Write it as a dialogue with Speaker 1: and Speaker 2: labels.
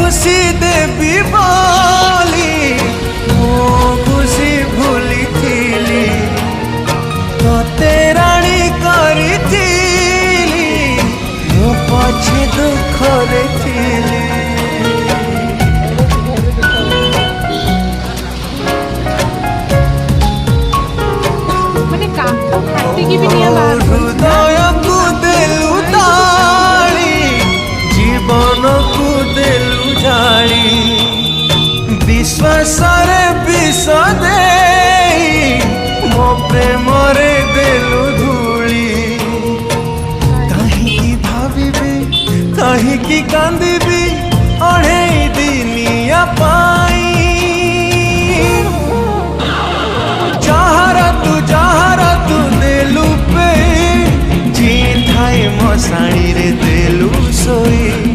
Speaker 1: खुशी देवी बोली मो खुशी भूली थी ते राणी करी मो पछे दुख थी। हृदय को देलु ताली जीवन को देलु जाली विश्वास रे विष दे मो प्रेम रे देलु धूली कहीं भाविबी कहीं कांदिबी अढ़े दिनिया पाई जहारा तू देलु पे जी थाए मशाणी रे देलु सोई।